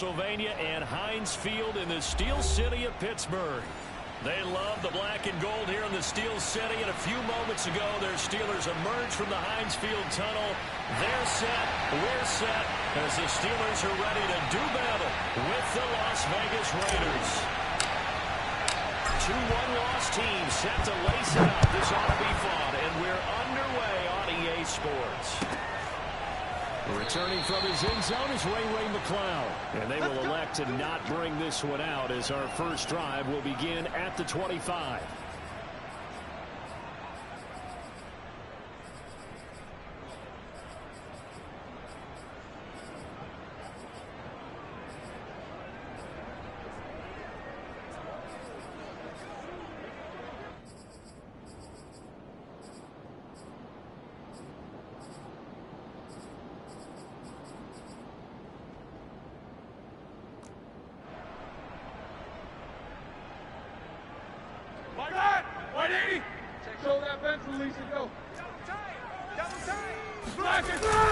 Pennsylvania, and Heinz Field in the Steel City of Pittsburgh. They love the black and gold here in the Steel City, and a few moments ago, their Steelers emerged from the Heinz Field tunnel. They're set, we're set, as the Steelers are ready to do battle with the Las Vegas Raiders. Two one-loss teams set to lace it up. This ought to be fun, and we're underway on EA Sports. Returning from his end zone is Ray McCloud. And they will elect to not bring this one out as our first drive will begin at the 25.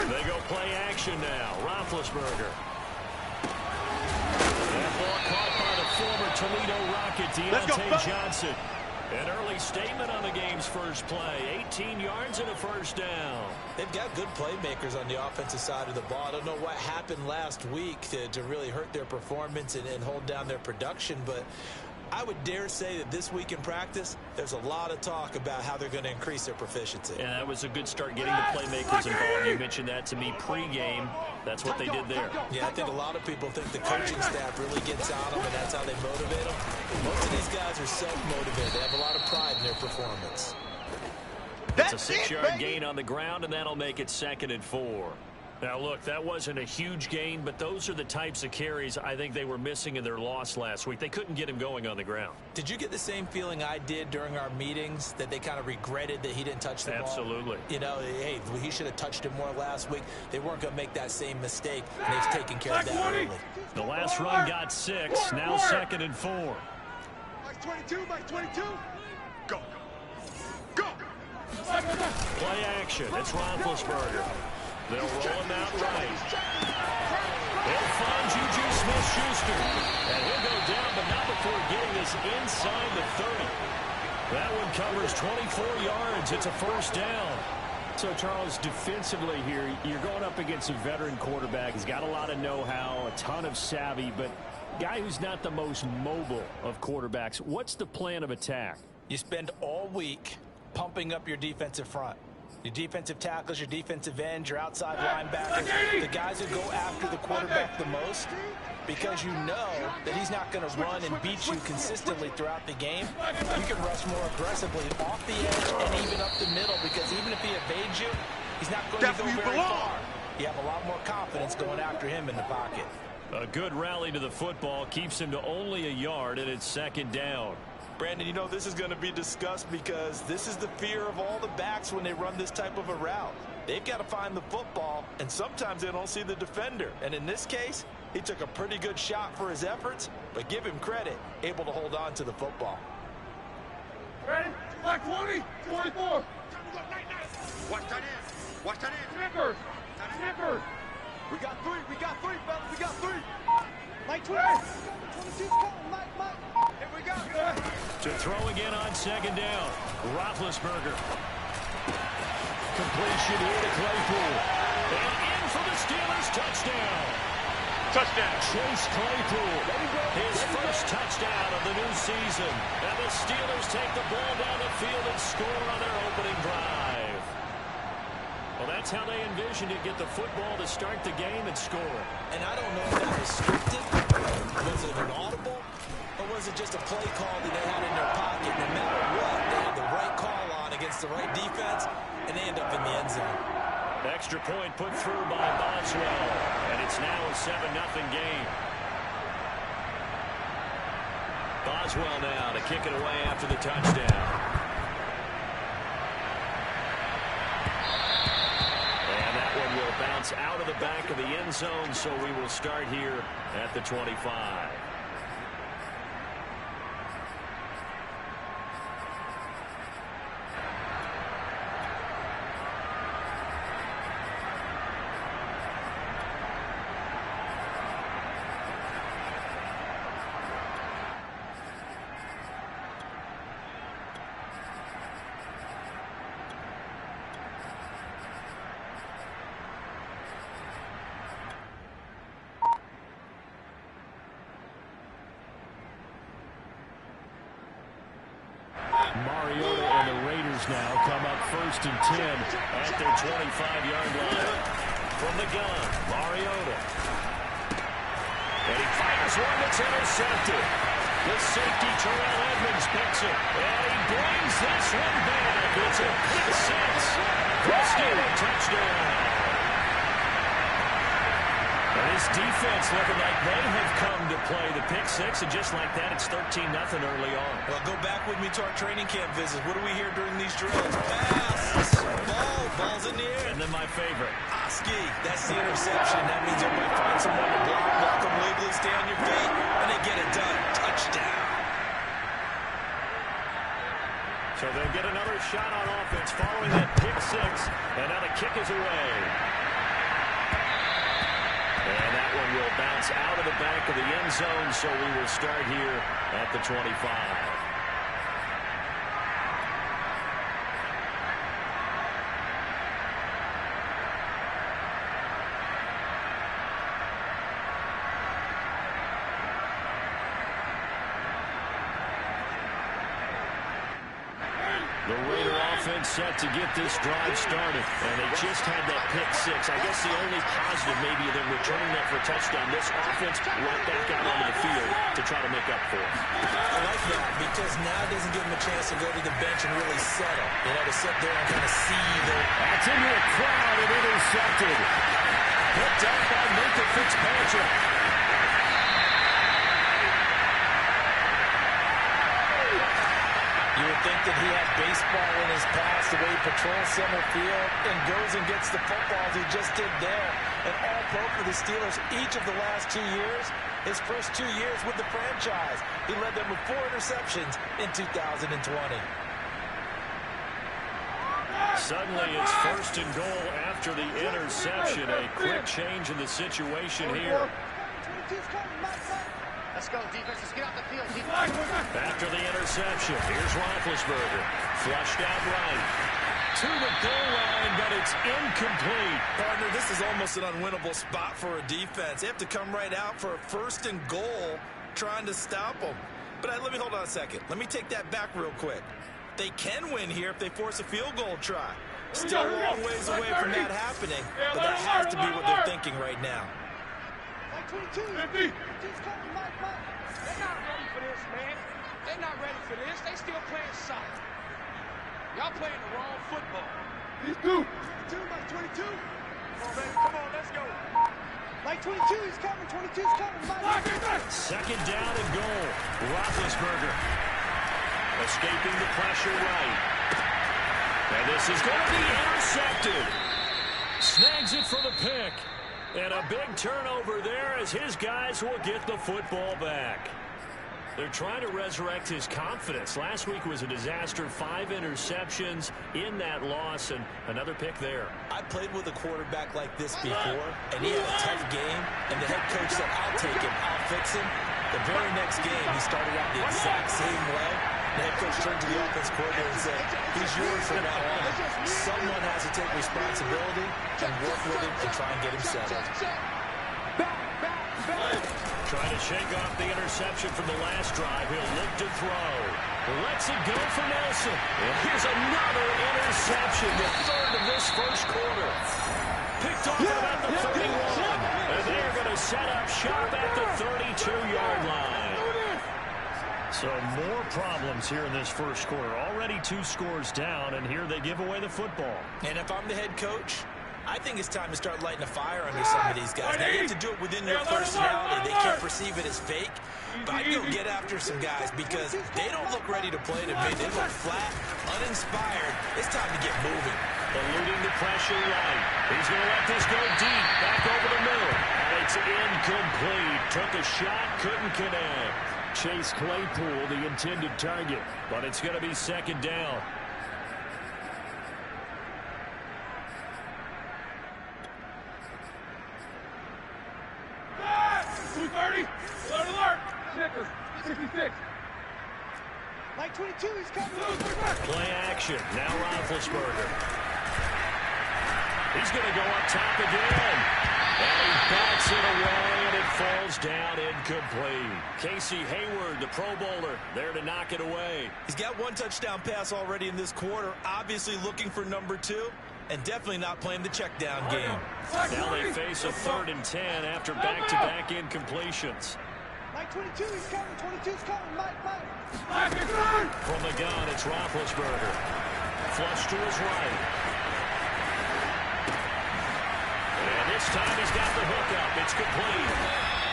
They go play action now. Roethlisberger. That ball caught by the former Toledo Rocket, Deontay Johnson. An early statement on the game's first play. 18 yards and a first down. They've got good playmakers on the offensive side of the ball. I don't know what happened last week to really hurt their performance and hold down their production, but I would dare say that this week in practice, there's a lot of talk about how they're going to increase their proficiency. And that was a good start getting the playmakers involved. You mentioned that to me pregame. That's what they did there. Yeah, I think a lot of people think the coaching staff really gets on them, and that's how they motivate them. Most of these guys are self-motivated. They have a lot of pride in their performance. It's a 6-yard gain on the ground, and that'll make it 2nd and 4. Now, look, that wasn't a huge gain, but those are the types of carries I think they were missing in their loss last week. They couldn't get him going on the ground. Did you get the same feeling I did during our meetings, that they kind of regretted that he didn't touch the ball? Absolutely. You know, hey, he should have touched it more last week. They weren't going to make that same mistake, and they've taken care of that early. The last run got 6, now 2nd and 4. Mike 22, Mike 22. Go. Go. Play action. It's Roethlisberger. They'll roll him out right. They'll find Juju Smith-Schuster. And he'll go down, but not before getting this inside the 30. That one covers 24 yards. It's a first down. So, Charles, defensively here, you're going up against a veteran quarterback. He's got a lot of know-how, a ton of savvy, but guy who's not the most mobile of quarterbacks. What's the plan of attack? You spend all week pumping up your defensive front. Your defensive tackles, your defensive ends, your outside linebackers, the guys who go after the quarterback the most, because you know that he's not going to run and beat you consistently throughout the game. You can rush more aggressively off the edge and even up the middle, because even if he evades you, he's not going to go very far. You have a lot more confidence going after him in the pocket. A good rally to the football keeps him to only a yard, and it's 2nd down. Brandon, you know this is going to be discussed because this is the fear of all the backs when they run this type of a route. They've got to find the football, and sometimes they don't see the defender. And in this case, he took a pretty good shot for his efforts, but give him credit, able to hold on to the football. Ready? Black 20, 24. Watch that in. Watch that in. Snickers. Snickers. We got 3. We got 3, fellas. We got 3. Mike 20. 22's coming. Mike. Here we go. To throw again on 2nd down. Roethlisberger. Completion here to Claypool. And in for the Steelers. Touchdown. Touchdown. Chase Claypool. His first touchdown of the new season. And the Steelers take the ball down the field and score on their opening drive. Well, that's how they envisioned it. Get the football to start the game and score. And I don't know if that was scripted. Was it an audible? Or was it just a play call that they had in their pocket? No matter what, they had the right call on against the right defense, and they end up in the end zone. Extra point put through by Boswell, and it's now a 7-0 game. Boswell now to kick it away after the touchdown. And that one will bounce out of the back of the end zone, so we will start here at the 25. Steelers now come up 1st and 10 at their 25-yard line. From the gun, Mariota. And he fires one that's intercepted. The safety, Terrell Edmonds, picks it. And he brings this one back. It's a pick six. The Steelers touchdown. And this defense looking like they have come to play the pick six. And just like that, it's 13-0 early on. Well, go back with me to our training camp visit. What do we hear during these drills? Pass. Ball's in the air. And then my favorite. Oski, that's the interception. That means you might find someone to block, walk them legally, stay on your feet, and they get it done. Touchdown. So they'll get another shot on offense following that pick six. And now the kick is away. And that one will bounce out of the back of the end zone, so we will start here at the 25. The Raider offense set to get this drive started, and they just had that pick six. I guess the only positive maybe of them returning that for a touchdown. This offense right back out onto the field to try to make up for it. I like that because now it doesn't give them a chance to go to the bench and really settle. You know, to sit there and kind of see the... That's into a crowd and intercepted. Picked up by Nathan Fitzpatrick. You would think that he had baseball in his past, the way he patrols center field and goes and gets the footballs he just did there. And all pro for the Steelers each of the last 2 years. His first 2 years with the franchise. He led them with 4 interceptions in 2020. Suddenly it's 1st and goal after the interception. A quick change in the situation here. Let's go, defense. Let's get off the field. After the interception, here's Roethlisberger. Flushed out right. To the goal line, but it's incomplete. Partner, this is almost an unwinnable spot for a defense. They have to come right out for a 1st and goal trying to stop them. But let me hold on a second. Let me take that back real quick. They can win here if they force a field goal try. Still a long ways away from that happening, but that has to be what they're thinking right now. 22. They're not ready for this, man. They're not ready for this. They still playing soccer. Y'all playing the wrong football. He's two. 22, Mike 22. Come on, baby. Come on, let's go. Mike 22, he's coming. 22's coming. Mike. 2nd down and goal. Roethlisberger escaping the pressure right. And this is going to be intercepted. Snags it for the pick. And a big turnover there as his guys will get the football back. They're trying to resurrect his confidence. Last week was a disaster. 5 interceptions in that loss, and another pick there. I played with a quarterback like this before, and he had a tough game, and the head coach said, I'll take him, I'll fix him. The very next game, he started out the exact same way. The head coach turned to the offense coordinator and said, he's yours from now on. Someone has to take responsibility and work with him and try and get him settled. Trying to shake off the interception from the last drive. He'll look to throw. Lets it go for Nelson. And here's another interception, the 3rd of this 1st quarter. Picked off at about the 31. And they're going to set up shop at the 32-yard line. So more problems here in this 1st quarter. Already 2 scores down, and here they give away the football. And if I'm the head coach, I think it's time to start lighting a fire under some of these guys. Now, you have to do it within your personality. They can't perceive it as fake. But I'd go get after some guys because they don't look ready to play to me. They look flat, uninspired. It's time to get moving. Eluding the pressure right. He's going to let this go deep. Back over the middle. And it's incomplete. Took a shot, couldn't connect. Chase Claypool, the intended target. But it's going to be 2nd down. Alert! Snickers, 66. Mike 22, he's coming. Play action. Now Roethlisberger. He's going to go up top again. And he bats it away, and it falls down incomplete. Casey Hayward, the Pro Bowler, there to knock it away. He's got one touchdown pass already in this quarter, obviously looking for number 2, and definitely not playing the check down game. Now they face a 3rd and 10 after back-to-back incompletions. Mike 22, he's coming. 22's coming. Mike. From the gun, it's Roethlisberger. Flush to his right. And this time he's got the hookup. It's complete.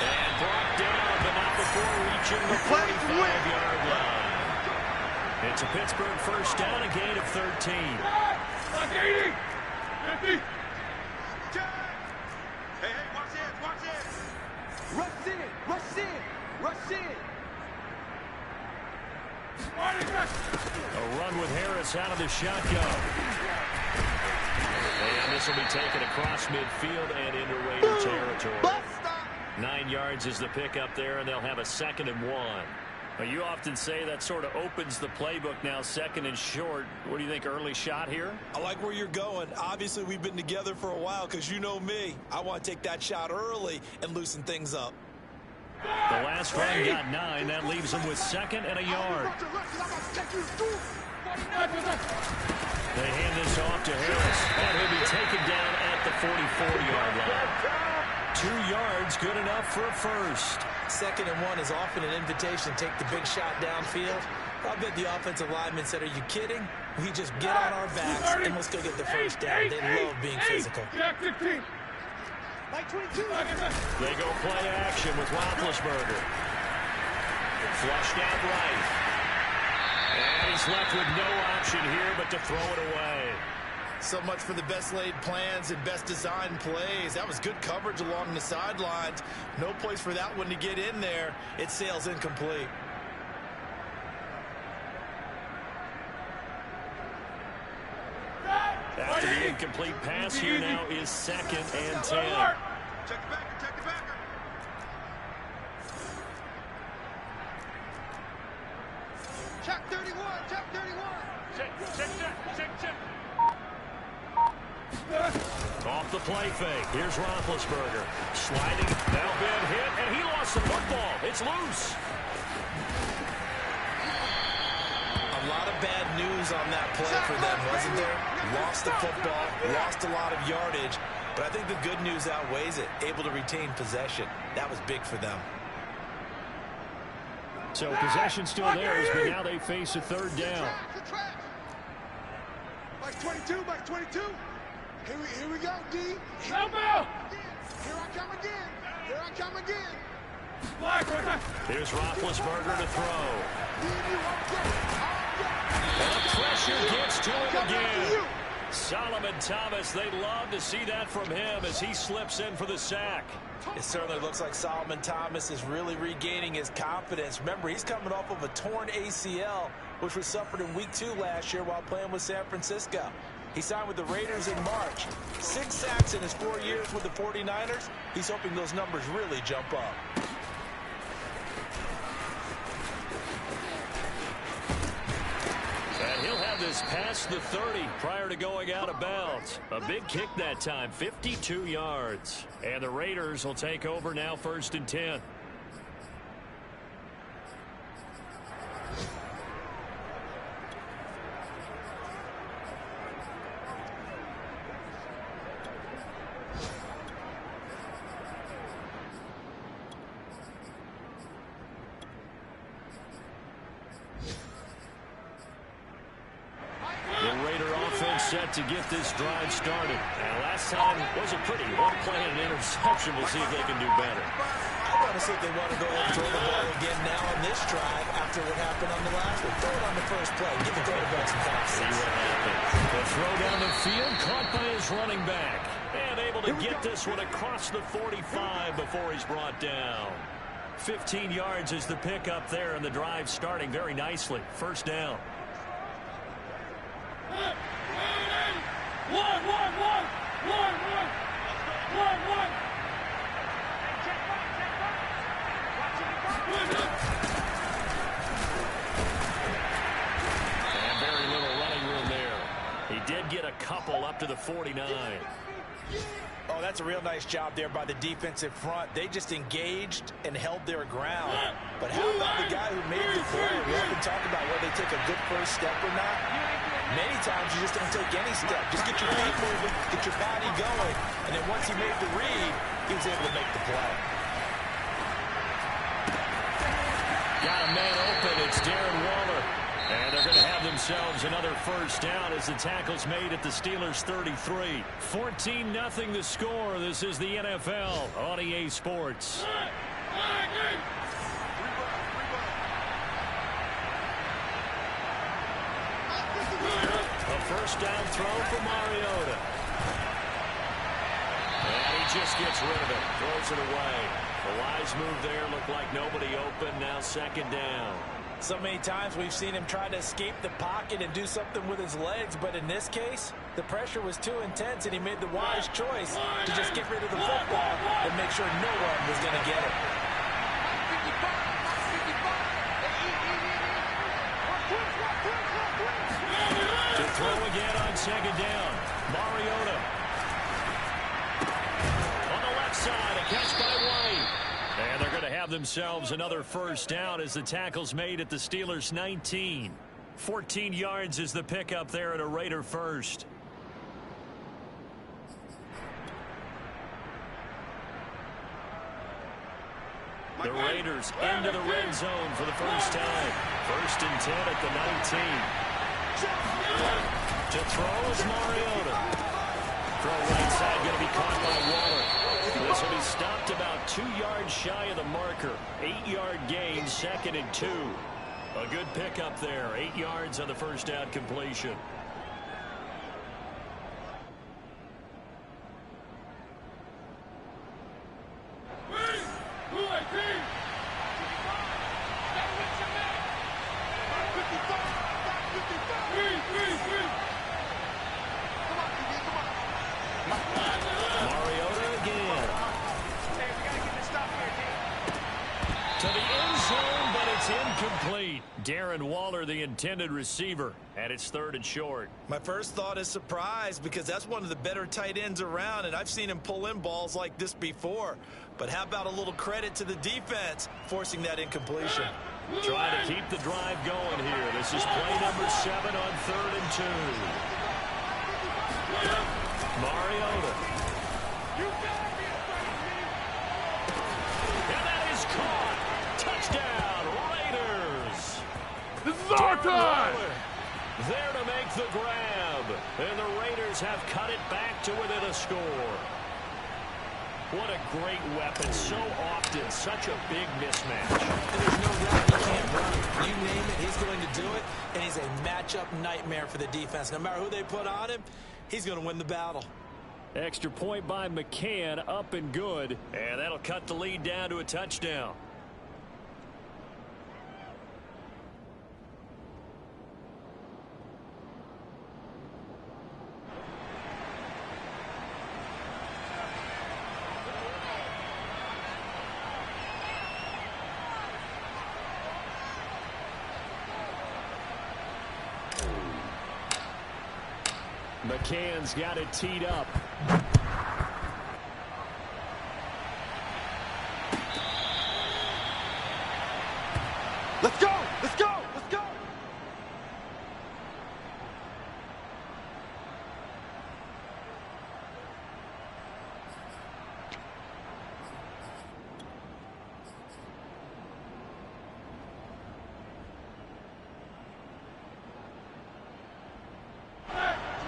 And brought down, but not before reaching the 45-yard line. It's a Pittsburgh first down, a gain of 13. 50. Hey, watch this. Rush in. A run with Harris out of the shotgun. And this will be taken across midfield and into Raider territory. 9 yards is the pickup there, and they'll have a 2nd and 1. Well, you often say that sort of opens the playbook now, 2nd and short. What do you think, early shot here? I like where you're going. Obviously, we've been together for a while because you know me. I want to take that shot early and loosen things up. The last run got 9. That leaves him with 2nd and a yard. They hand this off to Harris, and he'll be taken down at the 44-yard line. 2 yards, good enough for a first. 2nd and 1 is often an invitation to take the big shot downfield. I bet the offensive lineman said, "Are you kidding? We just get on our backs and let's go get the first down." They love being physical. Mike 22. They go play action with Roethlisberger. Flushed out right. And he's left with no option here but to throw it away. So much for the best laid plans and best designed plays. That was good coverage along the sidelines. No place for that one to get in there. It sails incomplete. After the incomplete pass, here now is 2nd and 10. Check the backer. Check 31. Check. Off the play fake. Here's Roethlisberger. Sliding. Now been hit, and he lost the football. It's loose. A lot of bad news on that play for them, wasn't there? Lost the football, lost a lot of yardage, but I think the good news outweighs it. Able to retain possession. That was big for them. So possession still theirs, but now they face a 3rd down. Mike 22. Here we go, D. Now, Bill. Here I come again. Here's Roethlisberger to throw. And the pressure gets to him again. Solomon Thomas, they'd love to see that from him as he slips in for the sack. It certainly looks like Solomon Thomas is really regaining his confidence. Remember, he's coming off of a torn ACL, which was suffered in week 2 last year while playing with San Francisco. He signed with the Raiders in March. 6 sacks in his 4 years with the 49ers. He's hoping those numbers really jump up. And he'll have this past the 30 prior to going out of bounds. A big kick that time, 52 yards. And the Raiders will take over now, 1st and 10. Set to get this drive started. And last time was a pretty one-play and an interception. We'll see if they can do better. I want to see if they want to go ahead and throw the ball again now on this drive after what happened on the last one. Throw it on the first play. Give the quarterback some time. See what happens. The throw down the field caught by his running back. And able to get this one across the 45 before he's brought down. 15 yards is the pickup there, and the drive starting very nicely. 1st down. One. And very little running room there. He did get a couple up to the 49. Oh, that's a real nice job there by the defensive front. They just engaged and held their ground. But how about the guy who made the play? We often talk about whether they take a good first step or not. Many times you just don't take any step. Just get your feet moving, get your body going, and then once he made the read, he was able to make the play. Got a man open. It's Darren Waller. And they're going to have themselves another first down as the tackle's made at the Steelers' 33. 14-0 the score. This is the NFL on EA Sports. A first down throw for Mariota. And he just gets rid of it. Throws it away. A wise move there. Looked like nobody open. Now second down. So many times we've seen him try to escape the pocket and do something with his legs, but in this case, the pressure was too intense and he made the wise choice to just get rid of the football and make sure no one was going to get it. To throw again on second down. Mariota. On the left side, a catch by White. And they're going to have themselves another first down as the tackle's made at the Steelers' 19. 14 yards is the pickup there at a Raider first. The Raiders into the red zone for the first time. 1st and 10 at the 19. To throw is Mariota. Throw right side going to be caught by Waller. This will be stopped about 2 yards shy of the marker. 8-yard gain, 2nd and 2. A good pickup there. 8 yards on the first down completion. Mariota again. To the end zone, but it's incomplete. Darren Waller, the intended receiver, and it's 3rd and short. My first thought is surprise because that's one of the better tight ends around, and I've seen him pull in balls like this before. But how about a little credit to the defense forcing that incompletion? Trying to keep the drive going here. This is play number 7 on 3rd and 2. Mariota. And that is caught. Touchdown, Raiders. This is our time. There to make the grab. And the Raiders have cut it back to within a score. What a great weapon. So often, such a big mismatch. And there's no route he can't run. You name it, he's going to do it. And he's a matchup nightmare for the defense. No matter who they put on him, he's going to win the battle. Extra point by McCann, up and good. And that'll cut the lead down to a touchdown. McCann's got it teed up. Let's go! Let's go! Let's go!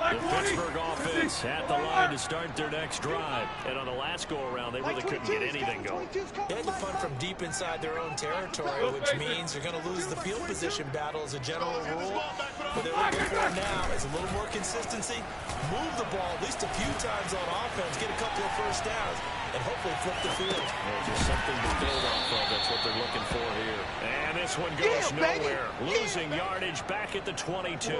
The Pittsburgh offense at the line to start their next drive. And on the last go-around, they really couldn't get anything going. They had to punt from deep inside their own territory, which means they're going to lose the field position battle as a general rule. What they're looking for now is a little more consistency, move the ball at least a few times on offense, get a couple of first downs, and hopefully flip the field. Yeah, just something to build off of. That's what they're looking for here. And this one goes nowhere. Losing yardage back at the 22.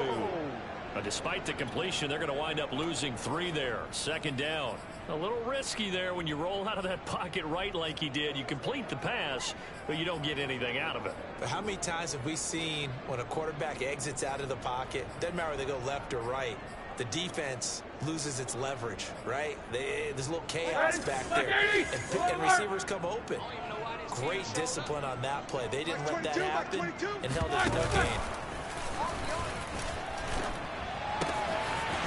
Despite the completion, they're going to wind up losing 3 there. 2nd down. A little risky there when you roll out of that pocket right like he did. You complete the pass, but you don't get anything out of it. But how many times have we seen when a quarterback exits out of the pocket, doesn't matter whether they go left or right, the defense loses its leverage, right? There's a little chaos back there, and receivers come open. Great discipline on that play. They didn't let that happen and held it to no gain.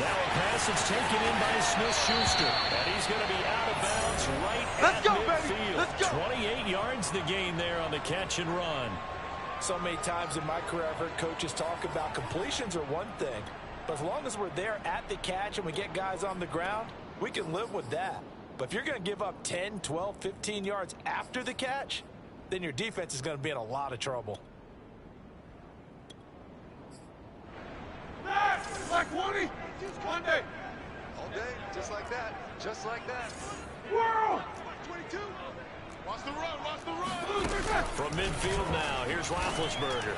Now a pass that's taken in by Smith-Schuster, and he's going to be out of bounds right at midfield. Let's go. 28 yards the gain there on the catch and run. So many times in my career I've heard coaches talk about completions are one thing, but as long as we're there at the catch and we get guys on the ground, we can live with that. But if you're going to give up 10, 12, 15 yards after the catch, then your defense is going to be in a lot of trouble. Black 20. Monday. All day, just like that. Just like that. Whirl. 22. Watch the run. Watch the run. From midfield now, here's Roethlisberger.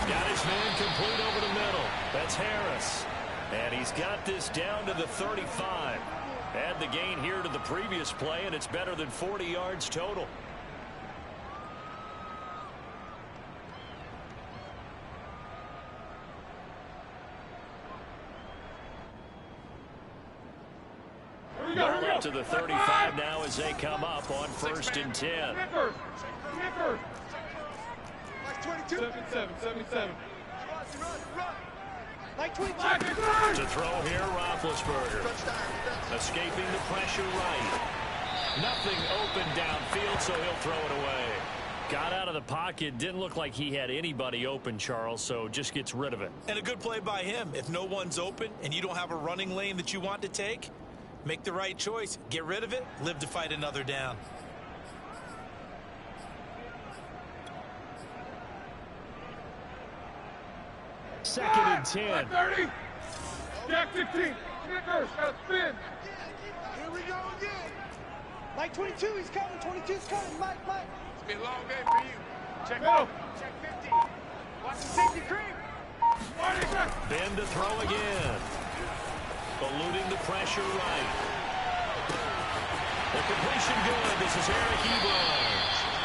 Got his man complete over the middle. That's Harris. And he's got this down to the 35. Add the gain here to the previous play, and it's better than 40 yards total. Ball up to the 35 now as they come up on 1st and 10. Snickers. Like 22. 77. Like 22. To throw here, Roethlisberger. Escaping the pressure right. Nothing open downfield, so he'll throw it away. Got out of the pocket. Didn't look like he had anybody open, Charles, so just gets rid of it. And a good play by him. If no one's open and you don't have a running lane that you want to take, make the right choice. Get rid of it. Live to fight another down. Second and 10. 30. Jack 16. Snickers. Got a spin. Here we go again. Mike 22. He's coming. 22's coming. Mike. It's been a long day for you. Check middle. Check 50. Watch the safety cream. Ben to throw again. Eluding the pressure right. The completion good. This is Eric Ebron.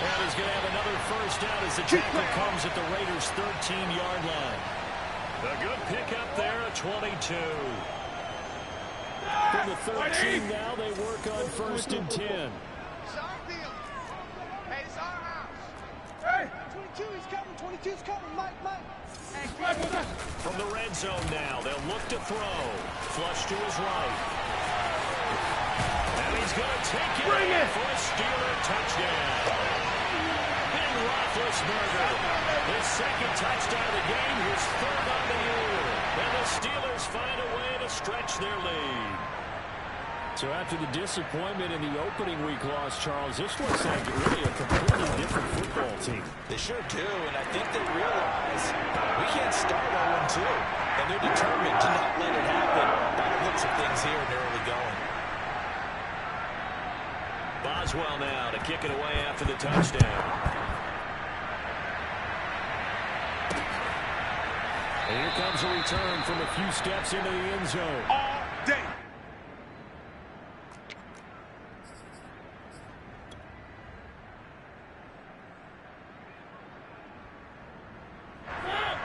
And he's going to have another first down as the tackle comes at the Raiders' 13-yard line. A good pickup there at 22. From the 13 now, they work on 1st and 10. It's our deal. Hey, it's our house. Hey, 22, he's coming. 22's coming. Mike. From the red zone now, they'll look to throw. Flush to his right. And he's going to take it for a Steeler touchdown. Ben Roethlisberger, his second touchdown of the game, his third on the year. And the Steelers find a way to stretch their lead. So after the disappointment in the opening week loss, Charles, this looks like really a completely different football team. They sure do, and I think they realize we can't start 0-2, and they're determined to not let it happen by the looks of things here in the early going. Boswell now to kick it away after the touchdown. And here comes a return from a few steps into the end zone. All day.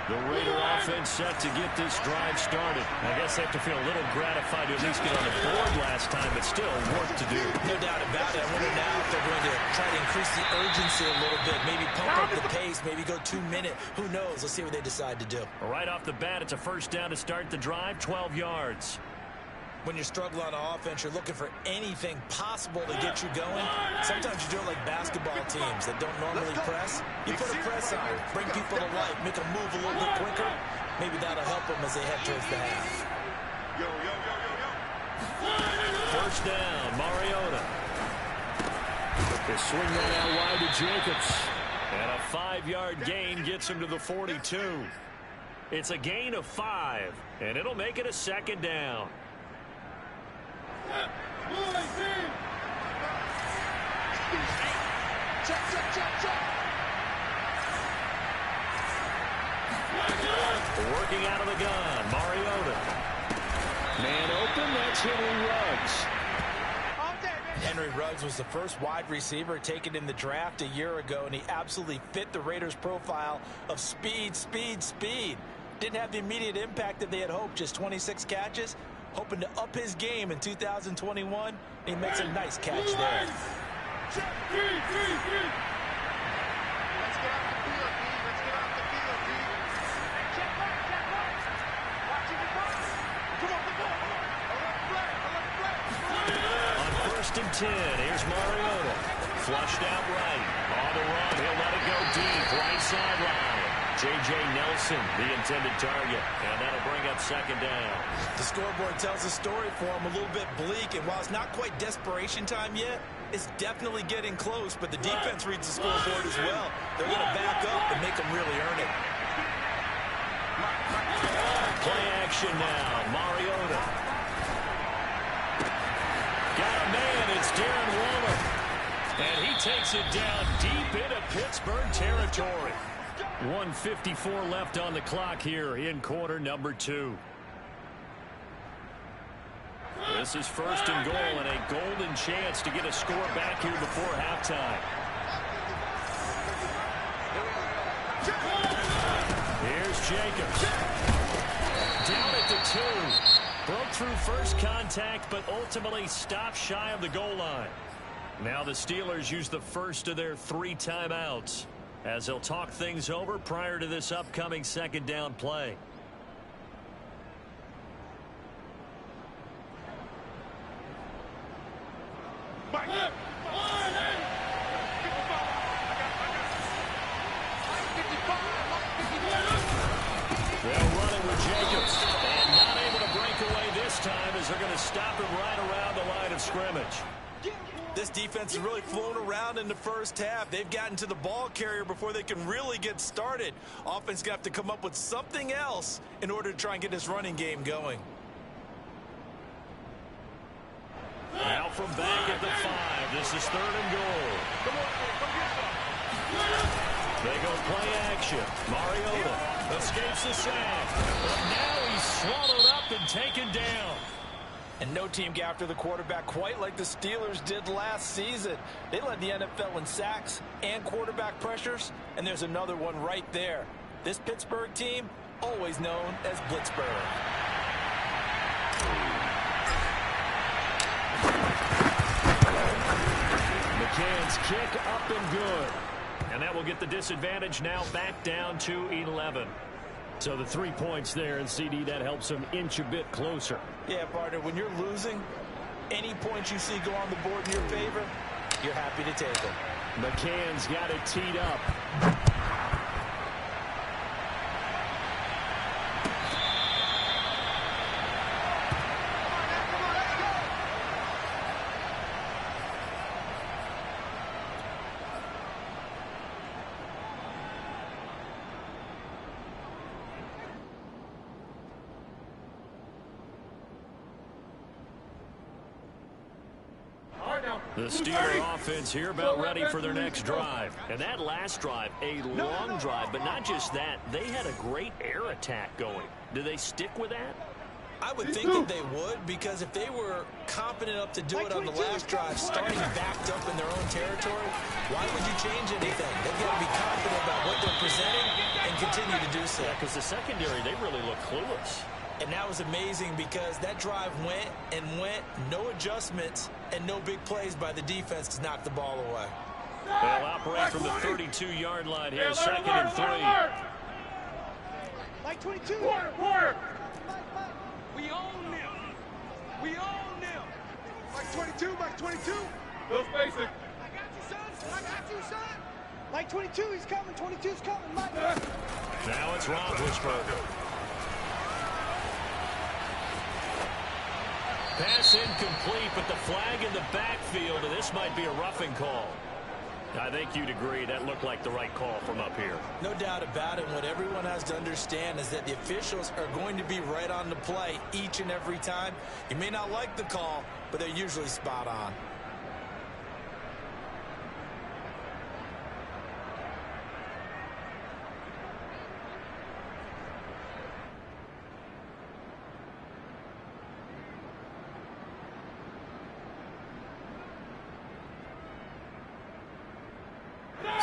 The Raider offense set to get this drive started. I guess they have to feel a little gratified to at least get on the board last time, but still work to do. No doubt about it. I wonder now if they're going to try to increase the urgency a little bit, maybe pump up the pace, maybe go 2 minute. Who knows? Let's see what they decide to do. Right off the bat, it's a first down to start the drive, 12 yards. When you're struggling on offense, you're looking for anything possible to get you going. Sometimes you do it like basketball teams that don't normally press. You put a press on, bring people to life, make them move a little bit quicker. Maybe that'll help them as they head towards the half. Yo. First down, Mariota. They swing that out wide to Jacobs. And a 5-yard gain gets him to the 42. It's a gain of 5, and it'll make it a second down. Check. Working out of the gun, Mariota. Man open, that's Henry Ruggs. Henry Ruggs was the first wide receiver taken in the draft a year ago, and he absolutely fit the Raiders' profile of speed. Didn't have the immediate impact that they had hoped. Just 26 catches. Hoping to up his game in 2021. He makes a nice catch there. Let's get off the field, D. Let's get off the field, D. Check back. Watching the ball. Come on. On 1st and 10, here's Mariota. Flushed out right. On the run, he'll let it go deep. Right sideline. J.J. Nelson, the intended target. And that'll bring up 2nd down. The scoreboard tells a story for him, a little bit bleak. And while it's not quite desperation time yet, it's definitely getting close. But the defense reads the scoreboard as well. They're going to back up and make them really earn it. Play action now. Mariota. Got a man. It's Darren Waller. And he takes it down deep into Pittsburgh territory. 1:54 left on the clock here in quarter number 2. This is 1st and goal and a golden chance to get a score back here before halftime. Here's Jacobs. Down at the 2. Broke through first contact, but ultimately stopped shy of the goal line. Now the Steelers use the first of their 3 timeouts as they'll talk things over prior to this upcoming 2nd down play. They'll run it with Jacobs. And not able to break away this time as they're going to stop him right around the line of scrimmage. This defense has really flown around in the first half. They've gotten to the ball carrier before they can really get started. Offense going to have to come up with something else in order to try and get this running game going. Now from back at the 5. This is 3rd and goal. They go play action. Mariota escapes the sack. But now he's swallowed up and taken down. And no team got after the quarterback quite like the Steelers did last season. They led the NFL in sacks and quarterback pressures, and there's another one right there. This Pittsburgh team, always known as Blitzburgh. McCann's kick up and good. And that will get the disadvantage now back down to 11. So the 3 points there, and CD, that helps them inch a bit closer. Yeah, partner, when you're losing, any points you see go on the board in your favor, you're happy to take them. McCann's got it teed up. The Steeler offense here about ready for their next drive. And that last drive, a long drive, but not just that. They had a great air attack going. Do they stick with that? I would think that they would, because if they were competent enough to do it on the last drive, starting backed up in their own territory, why would you change anything? They've got to be confident about what they're presenting and continue to do so. Yeah, because the secondary, they really look clueless. And that was amazing because that drive went and went, no adjustments, and no big plays by the defense to knock the ball away. They'll operate from the 32-yard line here, 2nd and 3. Mike 22. Quarter. We own them. We own them. Mike 22. Bill Spacek. I got you, son. Mike 22, he's coming. 22's coming, Mike. Now it's Roethlisberger. Pass incomplete, but the flag in the backfield, and this might be a roughing call. I think you'd agree that looked like the right call from up here. No doubt about it. What everyone has to understand is that the officials are going to be right on the play each and every time. You may not like the call, but they're usually spot on.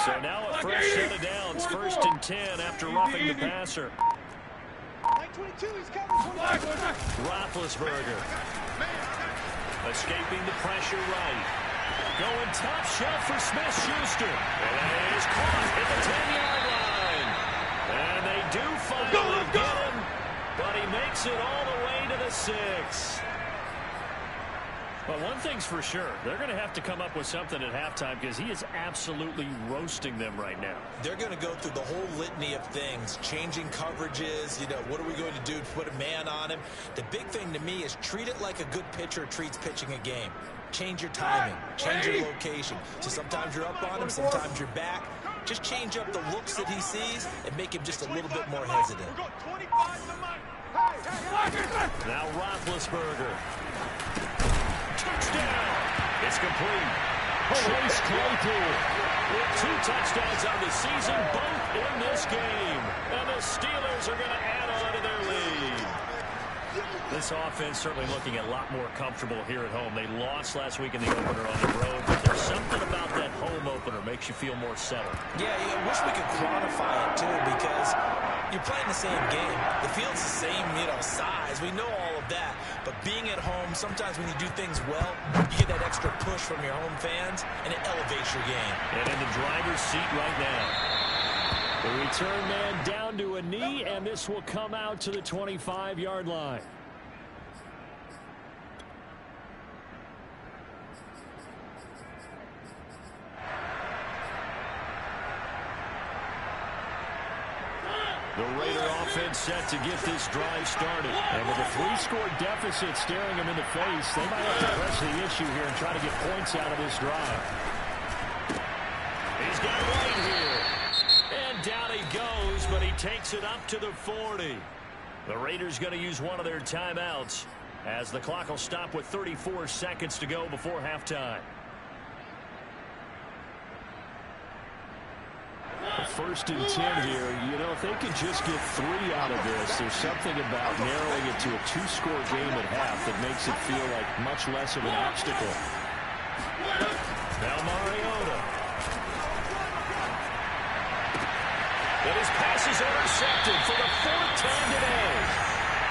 So now a fresh set of downs, 1st and 10 after roughing the passer. 22, he's coming. 22. Roethlisberger escaping the pressure right. Going top shelf for Smith-Schuster. And it is caught at the 10-yard line. And they do finally get him, but he makes it all the way to the 6. Well, one thing's for sure. They're going to have to come up with something at halftime because he is absolutely roasting them right now. They're going to go through the whole litany of things, changing coverages, what are we going to do to put a man on him? The big thing to me is treat it like a good pitcher treats pitching a game. Change your timing, change your location. So sometimes you're up on him, sometimes you're back. Just change up the looks that he sees and make him just a little bit more hesitant. Now Roethlisberger. Touchdown! It's complete. Chase Claypool with 2 touchdowns on the season, both in this game. And the Steelers are going to add on to their lead. This offense certainly looking a lot more comfortable here at home. They lost last week in the opener on the road, but there's something about that home opener makes you feel more settled. Yeah, I wish we could quantify it, too, because you're playing the same game. The field's the same, size. We know all of that. But being at home, sometimes when you do things well, you get that extra push from your home fans, and it elevates your game. And in the driver's seat right now. The return man down to a knee, and this will come out to the 25-yard line. The Raider offense set to get this drive started. And with a 3-score deficit staring them in the face, they might have to press the issue here and try to get points out of this drive. He's got it right here. And down he goes, but he takes it up to the 40. The Raiders going to use one of their timeouts as the clock will stop with 34 seconds to go before halftime. First and 10 here. If they could just get 3 out of this, there's something about narrowing it to a 2-score game at half that makes it feel like much less of an obstacle. Now Mariota. And his pass is intercepted for the 4th time today.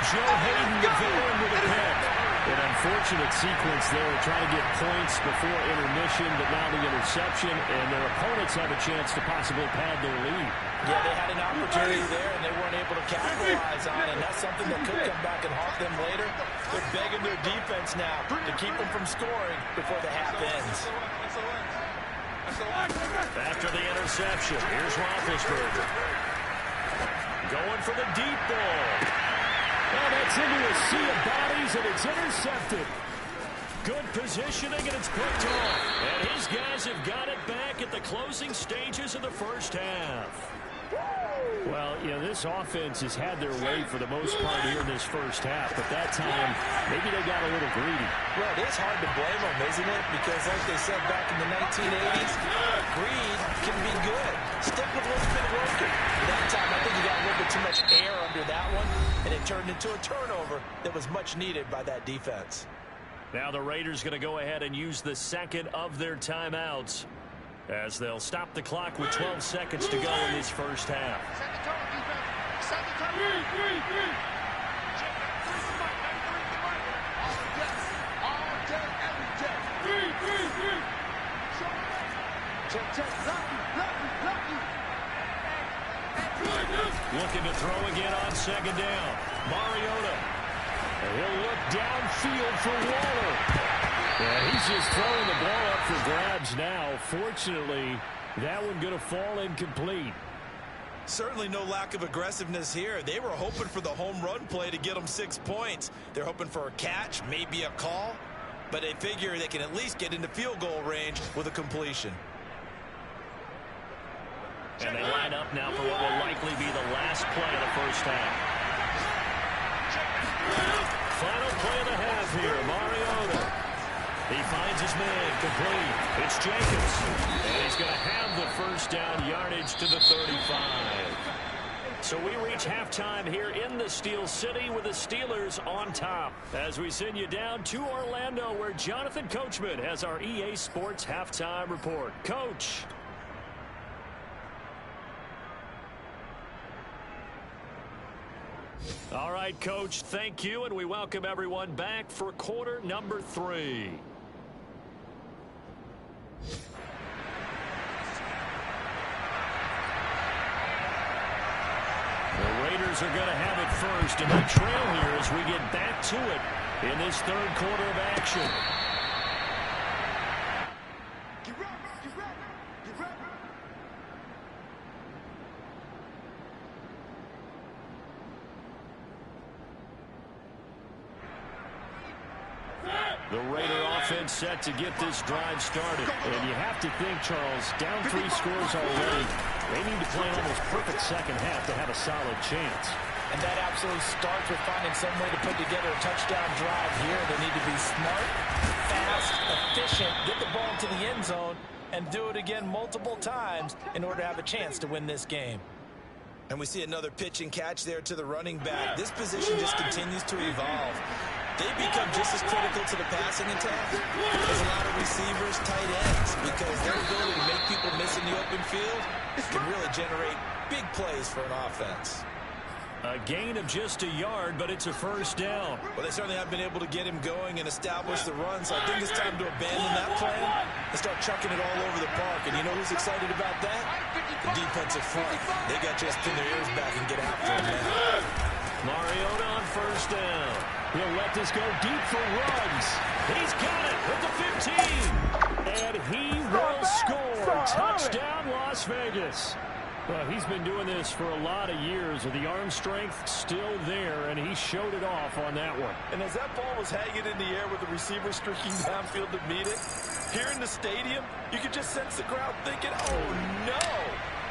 Joe Hayden, the veteran, with a pick. An unfortunate sequence there, trying to get points before intermission, but now the interception, and their opponents have a chance to possibly pad their lead. Yeah, they had an opportunity there, and they weren't able to capitalize on it, and that's something that could come back and haunt them later. They're begging their defense now to keep them from scoring before the half ends. After the interception, here's Roethlisberger. Going for the deep ball. And it's into a sea of bodies, and it's intercepted. Good positioning, and it's picked off. And his guys have got it back at the closing stages of the first half. Well, this offense has had their way for the most part here in this first half, but that time, maybe they got a little greedy. Well, it is hard to blame them, isn't it? Because like they said back in the 1980s, greed can be good. Stick with what's been working. That time, I think you got a little bit too much air under that one, and it turned into a turnover that was much needed by that defense. Now the Raiders going to go ahead and use the second of their timeouts as they'll stop the clock with 12 seconds to go in this first half. Set the tone, defense. Set the tone. Three. All day, every day. Three. Check. Lucky. Looking to throw again on second down. Mariota. And he'll look downfield for Waller. And he's just throwing the ball up for grabs now. Fortunately, that one going to fall incomplete. Certainly no lack of aggressiveness here. They were hoping for the home run play to get them 6 points. They're hoping for a catch, maybe a call, but they figure they can at least get into field goal range with a completion. And they line up now for what will likely be the last play of the first half. Final play of the half here, Mariota. He finds his man complete. It's Jacobs. And he's going to have the first down yardage to the 35. So we reach halftime here in the Steel City with the Steelers on top. As we send you down to Orlando where Jonathan Coachman has our EA Sports halftime report. Coach. All right, Coach, thank you, and we welcome everyone back for quarter number 3. The Raiders are going to have it first, and they trail here as we get back to it in this third quarter of action. The Raider offense set to get this drive started. And you have to think, Charles, down 3 scores already. They need to play an almost perfect second half to have a solid chance. And that absolutely starts with finding some way to put together a touchdown drive here. They need to be smart, fast, efficient, get the ball into the end zone, and do it again multiple times in order to have a chance to win this game. And we see another pitch and catch there to the running back. This position just continues to evolve. They become just as critical to the passing attack as a lot of receivers, tight ends, because their ability to make people miss in the open field can really generate big plays for an offense. A gain of just a yard, but it's a first down. Well, they certainly have been able to get him going and establish the run, so I think it's time to abandon that plan and start chucking it all over the park. And you know who's excited about that? The defensive front. They got to just pin their ears back and get after him now. Mariota on first down. He'll let this go deep for Ruggs. He's got it at the 15. And he will score. Touchdown, Las Vegas. Well, he's been doing this for a lot of years. The arm strength still there, and he showed it off on that one. And as that ball was hanging in the air with the receiver streaking downfield to meet it, here in the stadium, you could just sense the crowd thinking, oh, no.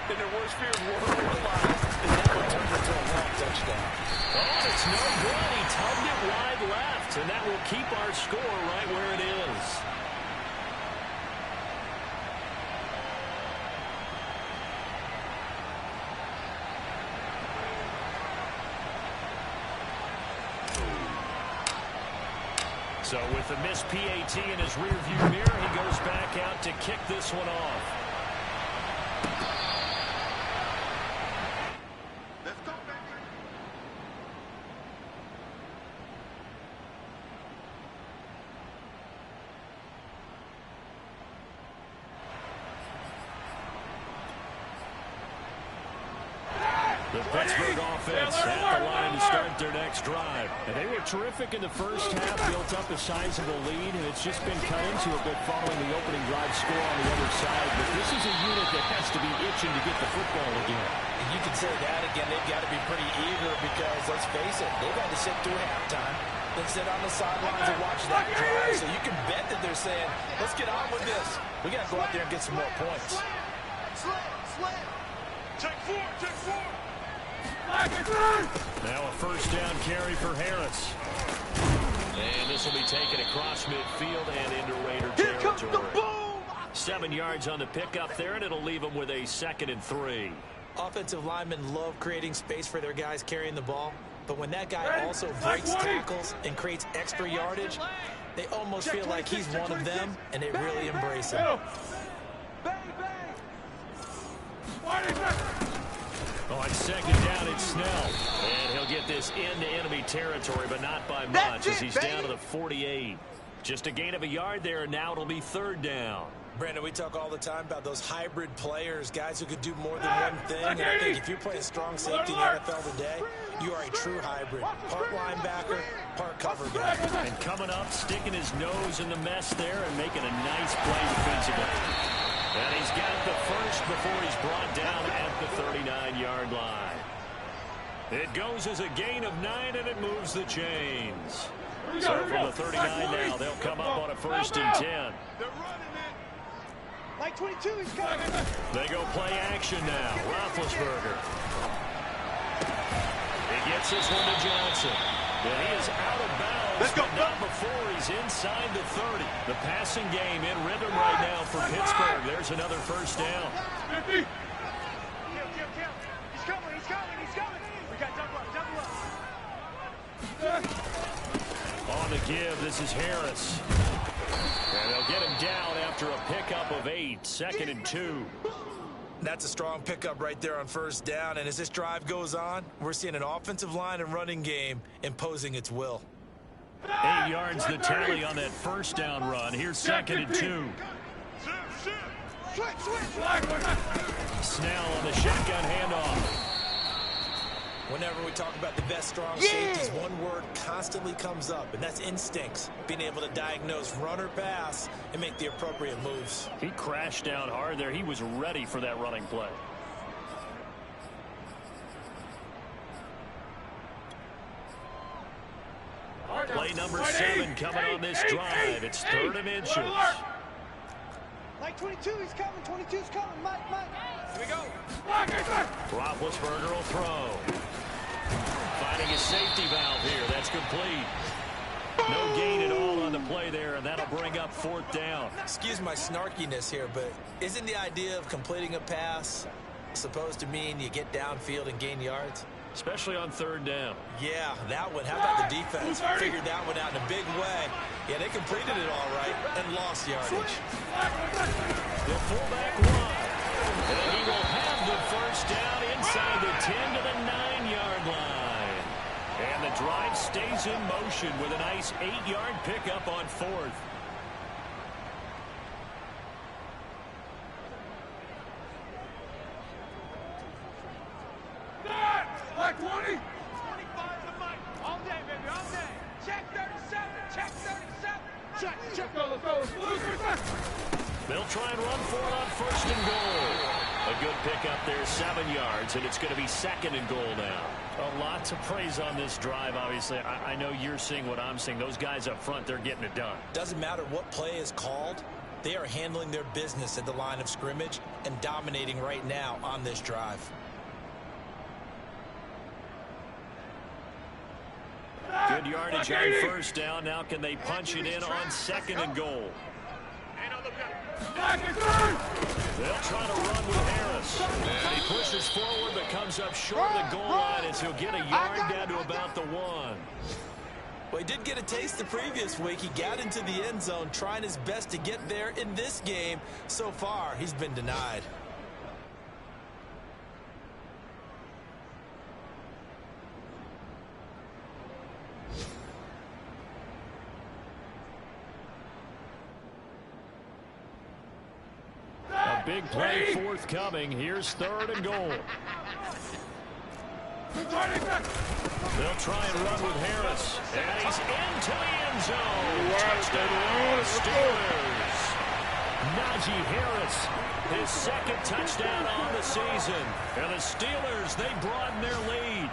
And their worst fears were realized, and that one turned into a long touchdown. Oh, it's no good. He tugged it wide left, and that will keep our score right where it is. So with the missed PAT in his rearview mirror, he goes back out to kick this one off. The Pittsburgh offense at the line to start their next drive. And they were terrific in the first half, built up a sizable lead, and it's just been cut into a bit following the opening drive score on the other side. But this is a unit that has to be itching to get the football again. And you can say that again. They've got to be pretty eager because, let's face it, they've had to sit through halftime, then sit on the sidelines and watch that drive. So you can bet that they're saying, let's get on with this. We got to go out there and get some more points. Slam. Take 4. Now a first down carry for Harris. And this will be taken across midfield and into Raider territory. Here comes the boom! 7 yards on the pickup there, and it'll leave them with a 2nd and 3. Offensive linemen love creating space for their guys carrying the ball. But when that guy also breaks tackles and creates extra yardage, they almost feel like he's one of them, and they really embrace him. On 2nd down, it's Snell. And he'll get this into enemy territory, but not by much as he's down to the 48. Just a gain of a yard there, and now it'll be 3rd down. Brandon, we talk all the time about those hybrid players, guys who could do more than one thing. And I think if you're playing strong safety in the NFL today, you are a true hybrid. Part linebacker, part cover guy. And coming up, sticking his nose in the mess there and making a nice play defensively. And he's got the first before he's brought down at the 39-yard line. It goes as a gain of 9, and it moves the chains. So from the 39 now, they'll come up on a 1st and 10. They're running it. Like 22, he's coming. They go play action now. Roethlisberger. He gets this one to Johnson. And he is out of bounds, but not before he's inside the 30. The passing game in rhythm right now for Pittsburgh. There's another first down. 50. He's coming. We got double up. On the give, this is Harris. And they'll get him down after a pickup of 8. 2nd and 2. That's a strong pickup right there on first down, and as this drive goes on, we're seeing an offensive line and running game imposing its will. 8 yards the tally on that first down run. Here's 2nd and 2. Snell on the shotgun handoff. Whenever we talk about the best strong safeties, one word constantly comes up, and that's instincts. Being able to diagnose run or pass and make the appropriate moves. He crashed down hard there. He was ready for that running play. Play number 7 coming on this drive. It's 3rd and inches. Mike 22, he's coming. 22's coming. Mike. Here we go. Roethlisberger will throw. Finding his safety valve here. That's complete. No gain at all on the play there, and that'll bring up 4th down. Excuse my snarkiness here, but isn't the idea of completing a pass supposed to mean you get downfield and gain yards? Especially on 3rd down. Yeah, that one. How about the defense? Figured that one out in a big way. Yeah, they completed it all right and lost yardage. The fullback wide. And he will have the first down inside the 10 to the 9-yard line. And the drive stays in motion with a nice 8-yard pickup on 4th. Mike 20. 25 to Mike. All day, baby, all day. Check 37. Check 37. Check those. They'll try and run for it on 1st and goal. A good pickup there, 7 yards, and it's going to be 2nd and goal now. A lot to praise on this drive, obviously. I know you're seeing what I'm seeing. Those guys up front, they're getting it done. Doesn't matter what play is called. They are handling their business at the line of scrimmage and dominating right now on this drive. Good yardage on 1st down. Now can they punch it in on 2nd and goal? They'll try to run with Harris. And he pushes forward but comes up short of the goal line as he'll get a yard down to about the 1. Well, he did get a taste the previous week. He got into the end zone trying his best to get there in this game. So far, he's been denied. A big play forthcoming. Here's 3rd and goal. They'll try and run with Harris. And he's into the end zone. Touchdown, Steelers. Najee Harris, his 2nd touchdown on the season. And the Steelers, they broaden their lead.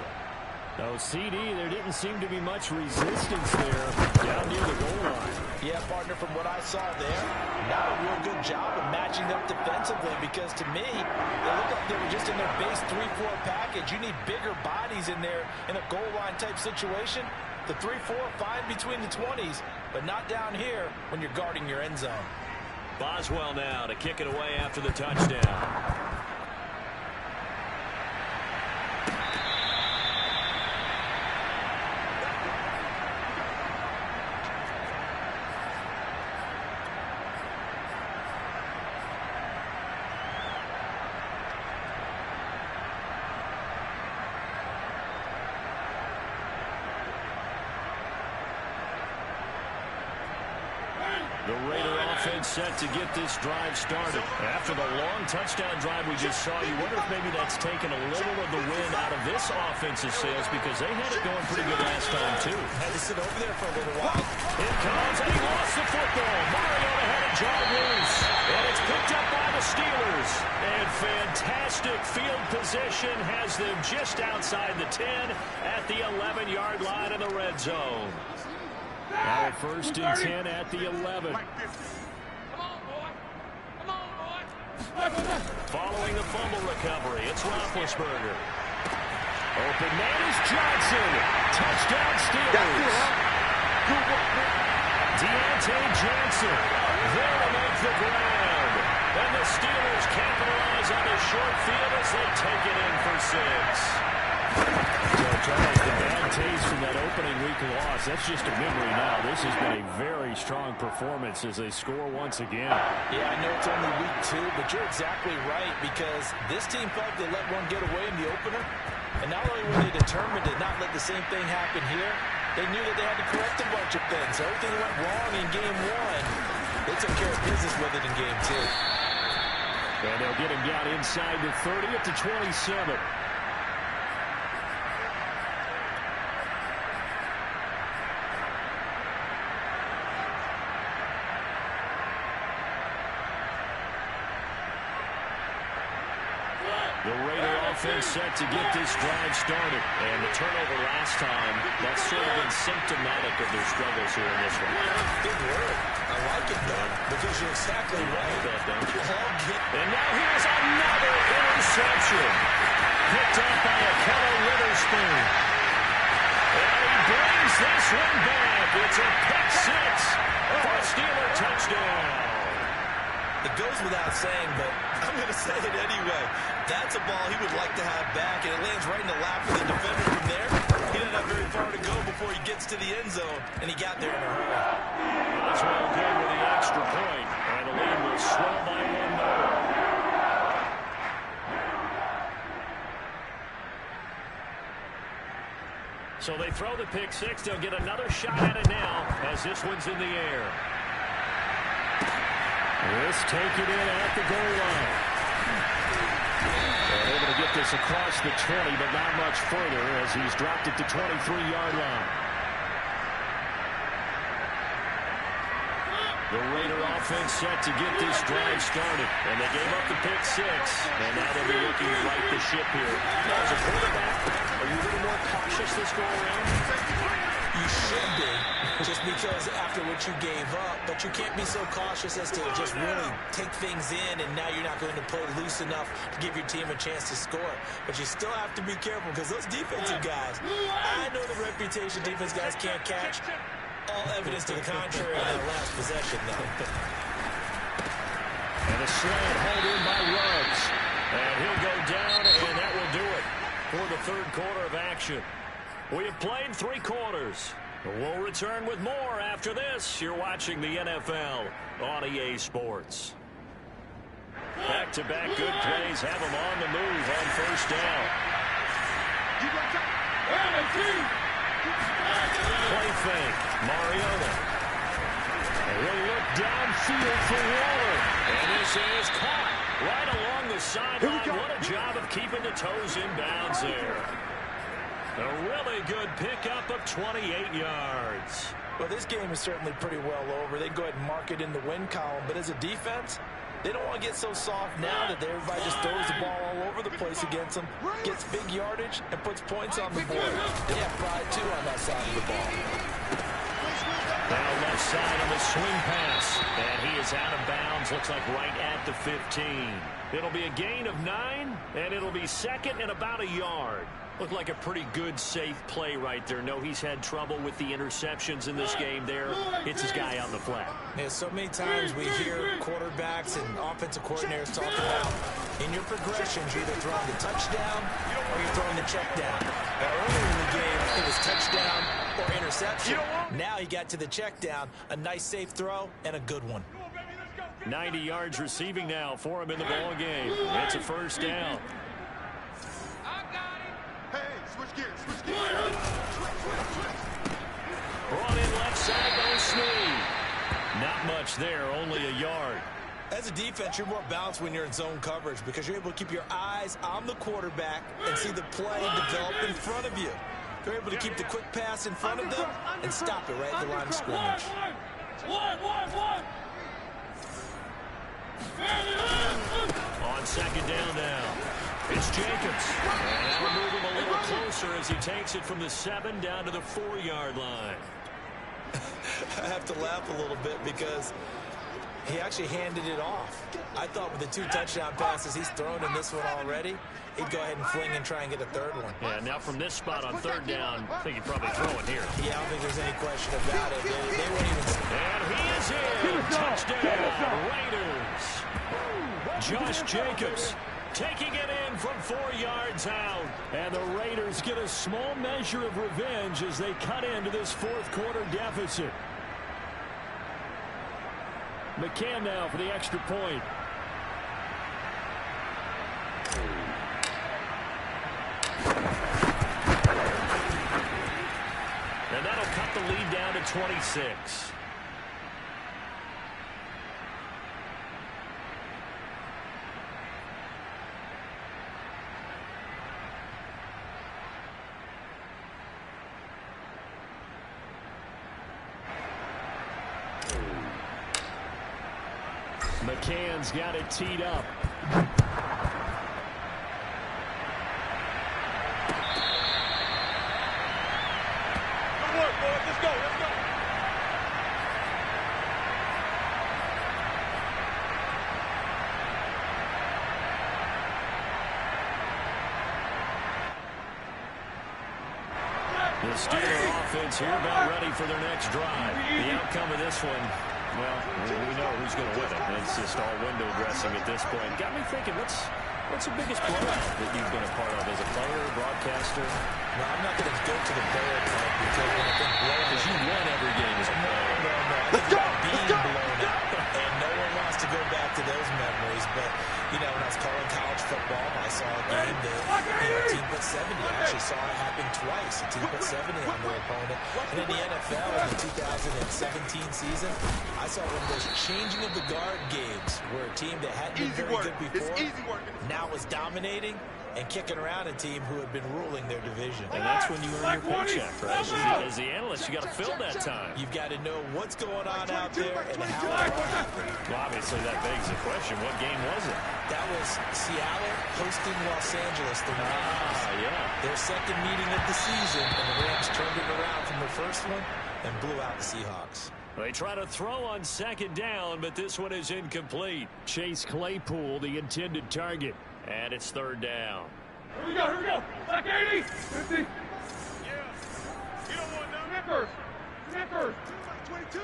No, CD, there didn't seem to be much resistance there down near the goal line. Yeah, partner, from what I saw there, not a real good job of matching up defensively because to me, they look like they were just in their base 3-4 package. You need bigger bodies in there in a goal line type situation. The 3-4 fine between the 20s, but not down here when you're guarding your end zone. Boswell now to kick it away after the touchdown. The Raider offense set to get this drive started. After the long touchdown drive we just saw, you wonder if maybe that's taken a little of the wind out of this offense's sails because they had it going pretty good last time, too. Had to sit over there for a little while. Here comes, and he lost the football. Mariota had it jarred loose, and it's picked up by the Steelers. And fantastic field position has them just outside the 10 at the 11-yard line in the red zone. Now 1st and 10 at the 11. Following the fumble recovery, it's Roethlisberger. Open man is Johnson. Touchdown Steelers. Deontay Johnson there to make the ground. And the Steelers capitalize on the short field as they take it in for 6. So Charles, the bad taste from that opening week loss, that's just a memory now. This has been a very strong performance as they score once again. Yeah, I know it's only week 2, but you're exactly right, because this team felt they let one get away in the opener. And not only were they determined to not let the same thing happen here, they knew that they had to correct a bunch of things. So everything went wrong in game 1. They took care of business with it in game 2. And they'll get him down inside the 30 at the 27. The Raider offense set to get this drive started. And the turnover last time, that's sort of been symptomatic of their struggles here in this one. Good word. I like it, though, because you're exactly right. And now here's another interception. Picked up by a Keller Witherspoon. And he brings this one back. It's a pick 6 for a Steeler touchdown. It goes without saying, but I'm going to say it anyway. That's a ball he would like to have back, and it lands right in the lap of the defender from there. He didn't have very far to go before he gets to the end zone, and he got there in a hurry. That's well good with the extra point, and the lead will swell by 1 more. So they throw the pick 6. They'll get another shot at it now as this one's in the air. This taken in at the goal line. They're able to get this across the 20, but not much further as he's dropped it to 23-yard line. The Raider offense set to get this drive started, and they gave up the pick 6, and now they'll be looking to right the ship here. Now, as a quarterback, are you a little more cautious this go around? You should be, just because after what you gave up, but you can't be so cautious as to just really take things in, and now you're not going to play loose enough to give your team a chance to score. But you still have to be careful, because those defensive guys, I know the reputation defense guys can't catch. All evidence to the contrary in that last possession, though. And a slant held in by Ruggs. And he'll go down, and that will do it for the third quarter of action. We have played 3 quarters. We'll return with more after this. You're watching the NFL on EA Sports. Back-to-back good plays have them on the move on first down. Play fake. Mariota. And he'll look downfield for Waller. And this is caught right along the sideline. What a job of keeping the toes in bounds there. A really good pickup of 28 yards. Well, this game is certainly pretty well over. They go ahead and mark it in the win column. But as a defense, they don't want to get so soft now that everybody just throws the ball all over the place against them, gets big yardage, and puts points on the board. They have pride, too, on that side of the ball. Now left side on the swing pass. And he is out of bounds. Looks like right at the 15. It'll be a gain of 9, and it'll be second and about a yard. Looked like a pretty good, safe play right there. No, he's had trouble with the interceptions in this game there. Hits his guy on the flat. Yeah, so many times we hear quarterbacks and offensive coordinators talk about in your progressions, you're either throwing the touchdown or you're throwing the check down. Now, earlier in the game, it was touchdown or interception. Now he got to the check down, a nice safe throw, and a good one. 90 yards receiving now for him in the ball game. It's a first down. Brought in left side by Snead. Not much there, only a yard. As a defense, you're more balanced when you're in zone coverage because you're able to keep your eyes on the quarterback and see the play develop in front of you. You're able to keep the quick pass in front of them and stop it right at the line of scrimmage. On second down now. It's Jacobs. And that will move him a little closer as he takes it from the 7 down to the 4-yard line. I have to laugh a little bit because he actually handed it off. I thought with the 2 touchdown passes he's thrown in this one already, he'd go ahead and fling and try and get a third one. Yeah, now from this spot on third down, I think he'd probably throw it here. Yeah, I don't think there's any question about it. They won't even... And he is in. Touchdown, Raiders. Josh Jacobs taking it in from 4 yards out. And the Raiders get a small measure of revenge as they cut into this fourth quarter deficit. McCann now for the extra point. And that'll cut the lead down to 26. McCann's got it teed up. Good work, boys. Let's go. Let's go. The Steeler offense here about ready for their next drive. The outcome of this one, well, we know who's going to win it. It's just all window dressing at this point. Got me thinking, what's the biggest blowout that you've been a part of as a player, broadcaster? No, I'm not going to go to the player part because when I think blowout, Because you won every game as a player. No. I think about being blown out, and no one wants to go back to those memories. But you know, when I was calling college football, I saw a game that a team put 70. I actually saw it happen twice. A team put 70 on their opponent. And in the NFL in the 2017 season, I saw one of those changing of the guard games where a team that hadn't been very good before now was dominating and kicking around a team who had been ruling their division. And that's when you earn your paycheck, right? As the analyst, you got to fill that time. You've got to know what's going on out there and how it all happened. Well, obviously, that begs the question, what game was it? That was Seattle hosting Los Angeles. Their second meeting of the season, and the Rams turned it around from the first one and blew out the Seahawks. They try to throw on second down, but this one is incomplete. Chase Claypool, the intended target. And it's third down. Here we go. Back 80. 50. Yeah. You don't want no Snickers. 22.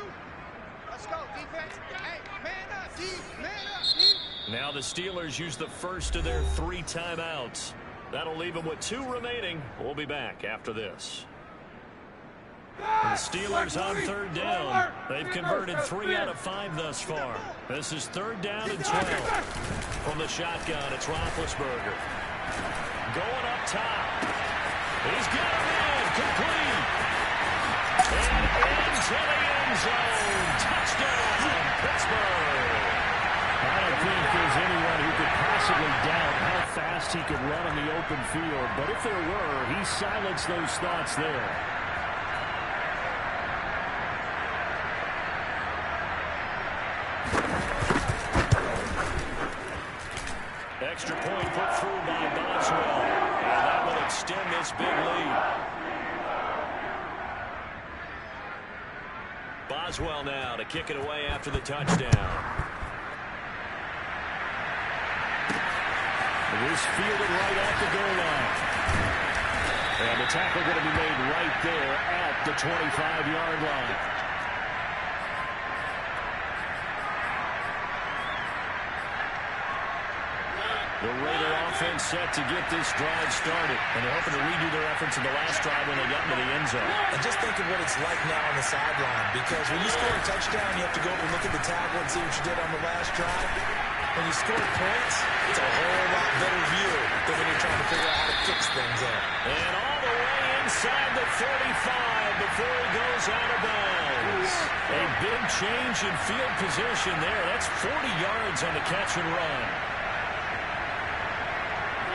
Let's go, defense. Hey, man up, D. Man up, D. Now the Steelers use the first of their 3 timeouts. That'll leave them with 2 remaining. We'll be back after this. The Steelers on third down. They've converted 3 out of 5 thus far. This is third down and 12. From the shotgun, it's Roethlisberger. Going up top. He's got it in. Complete. And into the end zone. Touchdown, Pittsburgh. I don't think there's anyone who could possibly doubt how fast he could run on the open field. But if there were, he silenced those thoughts there. Extra point put through by Boswell. And that will extend this big lead. Boswell now to kick it away after the touchdown. It is fielded right at the goal line. And the tackle going to be made right there at the 25-yard line. The Raider offense set to get this drive started. And they're hoping to redo their efforts in the last drive when they got into the end zone. And just think of what it's like now on the sideline. Because when you score a touchdown, you have to go over and look at the tablet and see what you did on the last drive. When you score points, it's a whole lot better view than when you're trying to figure out how to fix things up. And all the way inside the 35 before he goes out of bounds. A big change in field position there. That's 40 yards on the catch and run.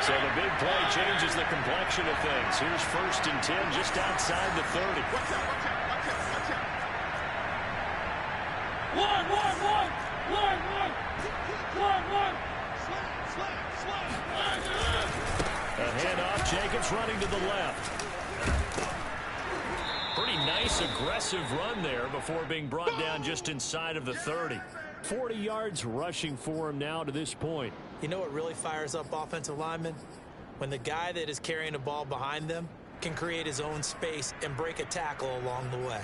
So the big play changes the complexion of things. Here's 1st and 10 just outside the 30. Watch out. One. A handoff. Jacobs running to the left. Pretty nice, aggressive run there before being brought down just inside of the 30. 40 yards rushing for him now to this point. You know what really fires up offensive linemen? When the guy that is carrying the ball behind them can create his own space and break a tackle along the way.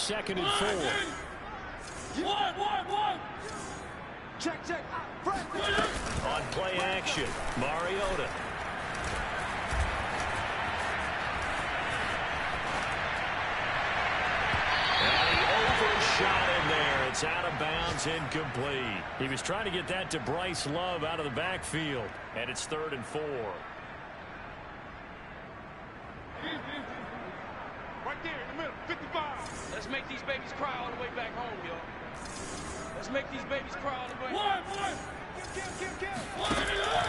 2nd and 4. One. Check. On play action, Mariota. And he overshot in there. It's out of bounds, incomplete. He was trying to get that to Bryce Love out of the backfield. And it's 3rd and 4. Right there in the middle, 55. Let's make these babies cry all the way back home, yo. Let's make these babies cry all the way. One.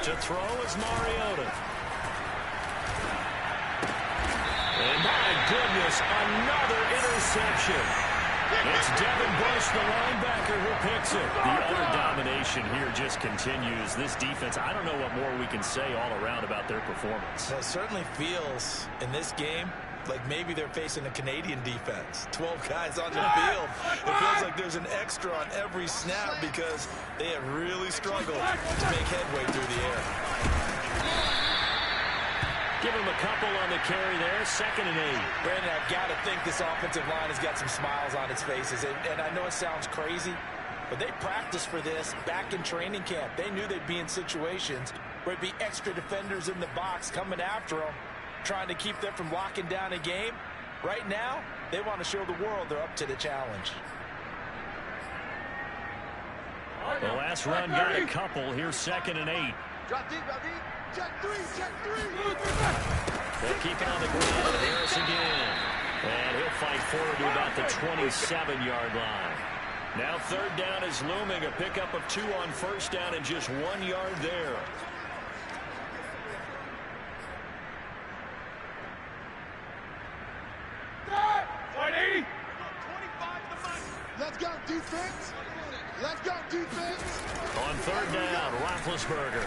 To throw is Mariota. And my goodness, another interception. It's Devin Bush, the linebacker, who picks it. The utter domination here just continues. This defense, I don't know what more we can say all around about their performance. It certainly feels in this game like maybe they're facing a Canadian defense. 12 guys on the field. It feels like there's an extra on every snap because they have really struggled to make headway through the air. Give him a couple on the carry there. 2nd and 8. Brandon, I've got to think this offensive line has got some smiles on its faces. And I know it sounds crazy, but they practiced for this back in training camp. They knew they'd be in situations where it'd be extra defenders in the box coming after them, trying to keep them from locking down a game. Right now, they want to show the world they're up to the challenge. The last run got a couple. Here's 2nd and 8. Drop deep. Check three. They'll keep it on the ground. Harris again. And he'll fight forward to about the 27-yard line. Now 3rd down is looming. A pickup of 2 on 1st down and just 1 yard there. Let's go, defense. On 3rd down, Roethlisberger.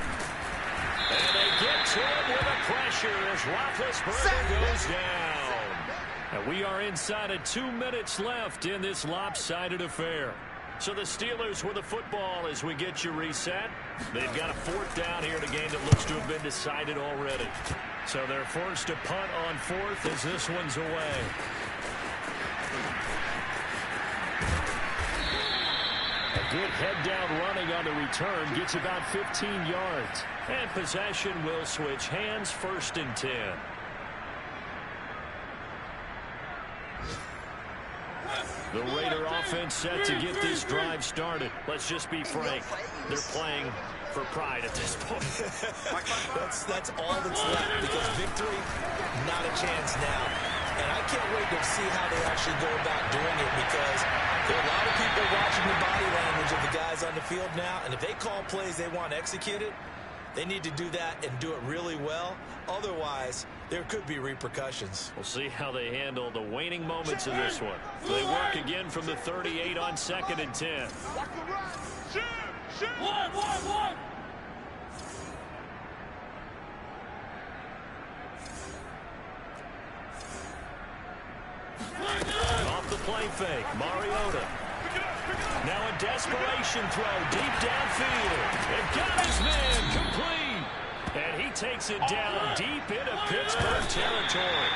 And they get to him with a pressure as Roethlisberger goes down. And we are inside of 2 minutes left in this lopsided affair. So the Steelers with the football as we get you reset. They've got a 4th down here in a game that looks to have been decided already. So they're forced to punt on 4th as this one's away. A good head-down running on the return gets about 15 yards. And possession will switch hands. 1st and 10. The Raider offense set to get this drive started. Let's just be frank. They're playing for pride at this point. That's all that's left because victory, not a chance now. And I can't wait to see how they actually go about doing it because there are a lot of people watching the body language of the guys on the field now. And if they call plays they want executed, they need to do that and do it really well. Otherwise, there could be repercussions. We'll see how they handle the waning moments of this one. They work again from the 38 on 2nd and 10. One. Off the play fake, Mariota. Now a desperation throw deep downfield. It got his man complete. And he takes it down deep into Pittsburgh territory.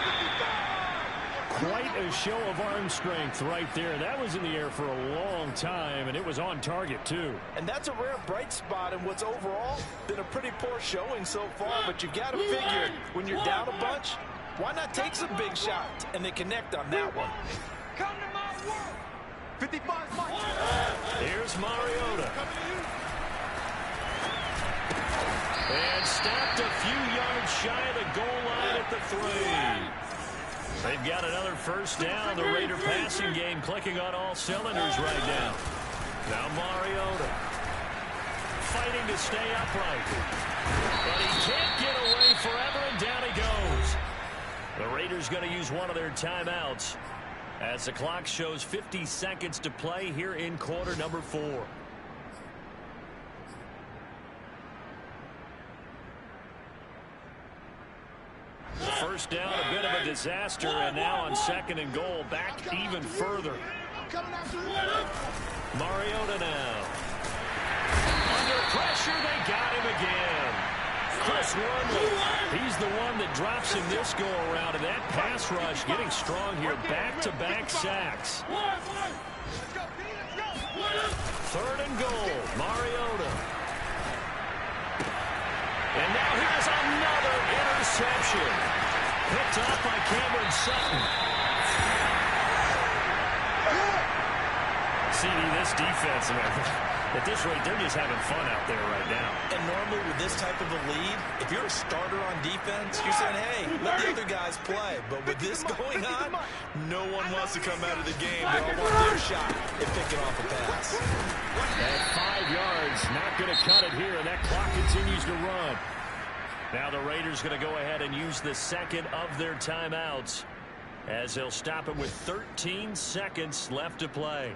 Quite a show of arm strength right there. That was in the air for a long time, and it was on target, too. And that's a rare bright spot in what's overall been a pretty poor showing so far. But you've got to figure when you're down a bunch, why not take some big shots? And they connect on that one. Come to my world. 55 Mike. Here's Mariota. And stopped a few yards shy of the goal line at the 3. They've got another 1st down. The Raider passing game clicking on all cylinders right now. Now Mariota fighting to stay upright. But he can't get away forever, and down he goes. The Raiders going to use one of their timeouts as the clock shows 50 seconds to play here in quarter number 4. First down, a bit of a disaster, and now on 2nd and goal, back even further. Mariota now. Under pressure, they got him again. Chris Wormley. He's the one that drops him this go-around, and that pass rush getting strong here. Back-to-back sacks. Third and goal, Mariota. And now here's another interception. Picked off by Cameron Sutton. CD, this defense, at this rate, they're just having fun out there right now. And normally with this type of a lead, if you're a starter on defense, you're saying, hey, let the other guys play. But with this going on, no one wants to come out of the game. They all want their shot at picking off a pass. At 5 yards, not going to cut it here, and that clock continues to run. Now the Raiders going to go ahead and use the second of their timeouts as they'll stop it with 13 seconds left to play.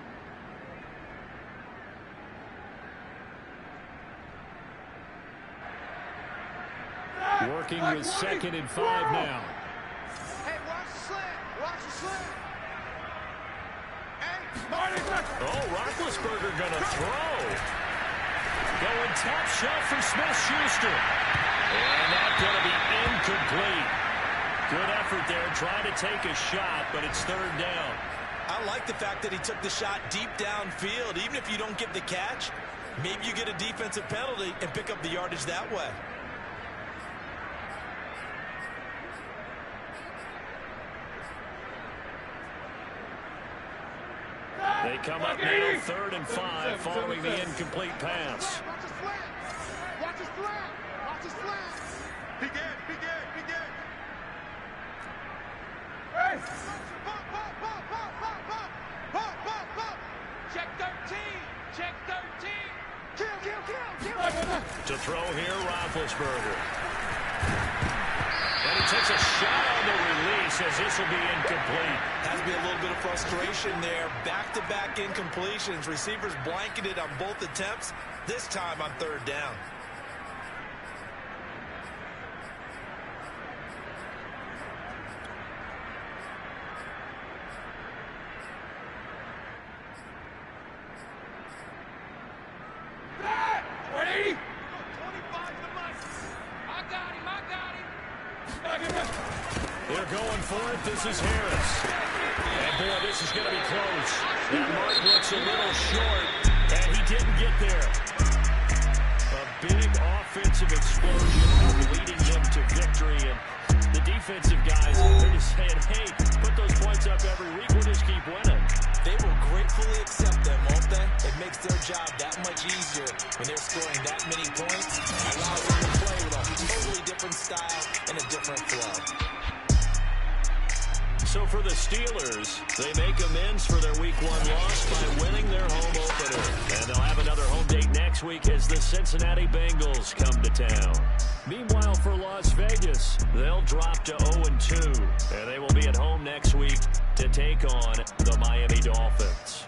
Working with 2nd and 5 now. Hey, watch the slant. Watch the slant. Oh, Roethlisberger going to throw. Going top shelf for Smith-Schuster. And that's going to be incomplete. Good effort there, trying to take a shot, but it's 3rd down. I like the fact that he took the shot deep downfield. Even if you don't get the catch, maybe you get a defensive penalty and pick up the yardage that way. They come up now 3rd and 5 following the incomplete pass. Watch his slant. Watch his slant. Watch his slant. Be good. Be good. Be good. Hey. Pop, pop, pop, pop, pop, pop. Pop, pop, pop. Check 13. Check 13. Kill. To throw here, Roethlisberger. And he takes a shot on the release as this will be incomplete. Has to be a little bit of frustration there. Back-to-back incompletions. Receivers blanketed on both attempts. This time on 3rd down. They're going for it. This is Harris. And, boy, this is going to be close. That mark looks a little short, and he didn't get there. A big offensive explosion leading them to victory. And the defensive guys, they're just saying, hey, put those points up every week. We'll just keep winning. They will gratefully accept them, won't they? It makes their job that much easier when they're scoring that many points. It allows them to play with a totally different style and a different flow. So for the Steelers, they make amends for their Week 1 loss by winning their home opener. And they'll have another home date next week as the Cincinnati Bengals come to town. Meanwhile, for Las Vegas, they'll drop to 0-2. And they will be at home next week to take on the Miami Dolphins.